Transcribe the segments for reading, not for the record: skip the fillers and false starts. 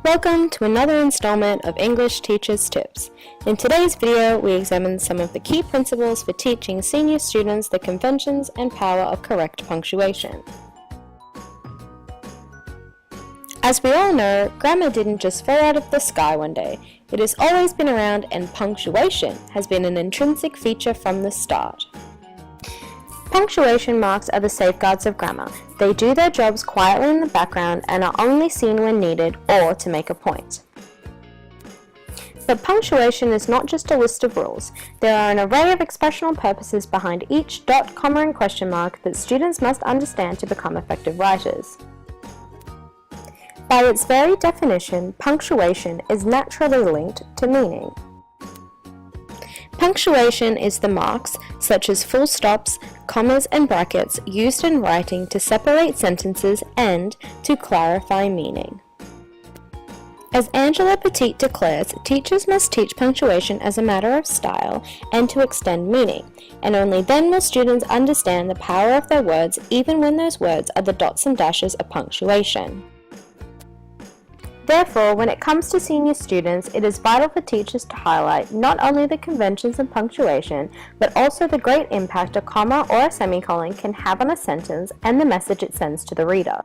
Welcome to another installment of English Teachers Tips. In today's video, we examine some of the key principles for teaching senior students the conventions and power of correct punctuation. As we all know, grammar didn't just fall out of the sky one day. It has always been around, and punctuation has been an intrinsic feature from the start. Punctuation marks are the safeguards of grammar. They do their jobs quietly in the background and are only seen when needed or to make a point. But punctuation is not just a list of rules. There are an array of expressional purposes behind each dot, comma, and question mark that students must understand to become effective writers. By its very definition, punctuation is naturally linked to meaning. Punctuation is the marks, such as full stops, commas, and brackets, used in writing to separate sentences and to clarify meaning. As Angela Petit declares, teachers must teach punctuation as a matter of style and to extend meaning, and only then will students understand the power of their words, even when those words are the dots and dashes of punctuation. Therefore, when it comes to senior students, it is vital for teachers to highlight not only the conventions of punctuation, but also the great impact a comma or a semicolon can have on a sentence and the message it sends to the reader.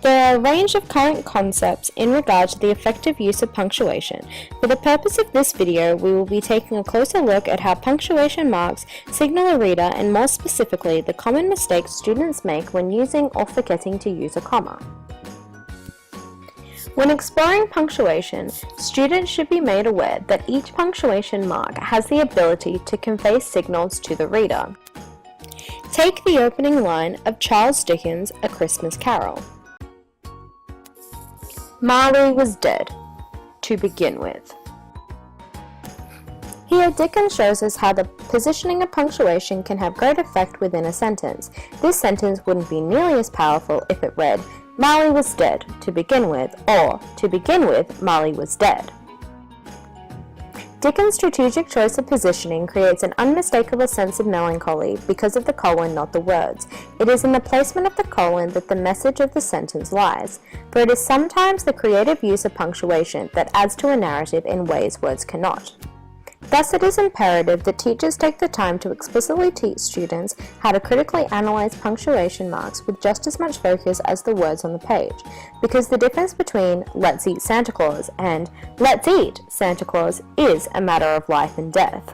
There are a range of current concepts in regard to the effective use of punctuation. For the purpose of this video, we will be taking a closer look at how punctuation marks signal a reader, and more specifically, the common mistakes students make when using or forgetting to use a comma. When exploring punctuation, students should be made aware that each punctuation mark has the ability to convey signals to the reader. Take the opening line of Charles Dickens' A Christmas Carol. Marley was dead, to begin with. Here, Dickens shows us how the positioning of punctuation can have great effect within a sentence. This sentence wouldn't be nearly as powerful if it read, Marley was dead, to begin with, or, to begin with, Marley was dead. Dickens' strategic choice of positioning creates an unmistakable sense of melancholy because of the colon, not the words. It is in the placement of the colon that the message of the sentence lies, for it is sometimes the creative use of punctuation that adds to a narrative in ways words cannot. Thus, it is imperative that teachers take the time to explicitly teach students how to critically analyze punctuation marks with just as much focus as the words on the page, because the difference between "Let's eat Santa Claus" and "Let's eat Santa Claus" is a matter of life and death.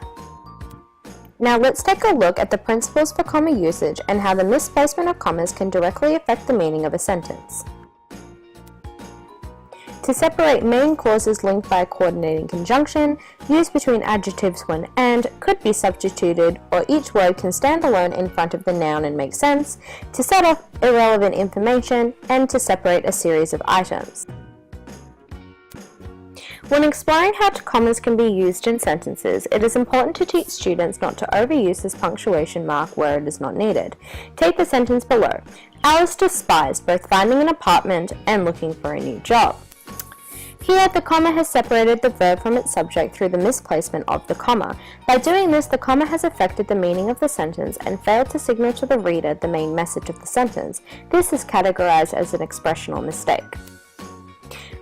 Now let's take a look at the principles for comma usage and how the misplacement of commas can directly affect the meaning of a sentence. To separate main clauses linked by a coordinating conjunction, used between adjectives when "and" could be substituted, or each word can stand alone in front of the noun and make sense, to set off irrelevant information, and to separate a series of items. When exploring how commas can be used in sentences, it is important to teach students not to overuse this punctuation mark where it is not needed. Take the sentence below. Alice despised both finding an apartment and looking for a new job. Here, the comma has separated the verb from its subject through the misplacement of the comma. By doing this, the comma has affected the meaning of the sentence and failed to signal to the reader the main message of the sentence. This is categorized as an expressional mistake.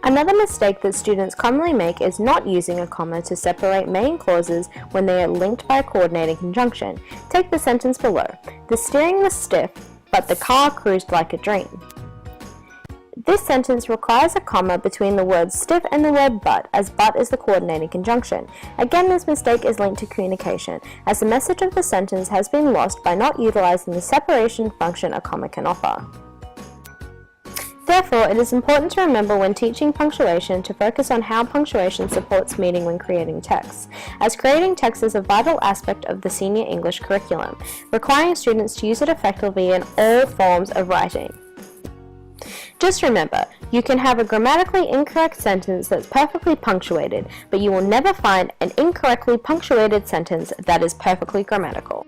Another mistake that students commonly make is not using a comma to separate main clauses when they are linked by a coordinating conjunction. Take the sentence below. The steering was stiff, but the car cruised like a dream. This sentence requires a comma between the word stiff and the word but, as but is the coordinating conjunction. Again, this mistake is linked to communication, as the message of the sentence has been lost by not utilizing the separation function a comma can offer. Therefore, it is important to remember when teaching punctuation to focus on how punctuation supports meaning when creating texts, as creating text is a vital aspect of the senior English curriculum, requiring students to use it effectively in all forms of writing. Just remember, you can have a grammatically incorrect sentence that's perfectly punctuated, but you will never find an incorrectly punctuated sentence that is perfectly grammatical.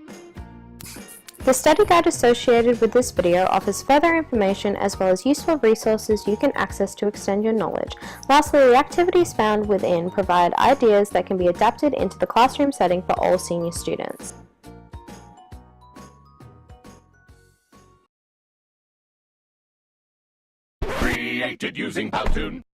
The study guide associated with this video offers further information as well as useful resources you can access to extend your knowledge. Lastly, the activities found within provide ideas that can be adapted into the classroom setting for all senior students. Free created using Powtoon.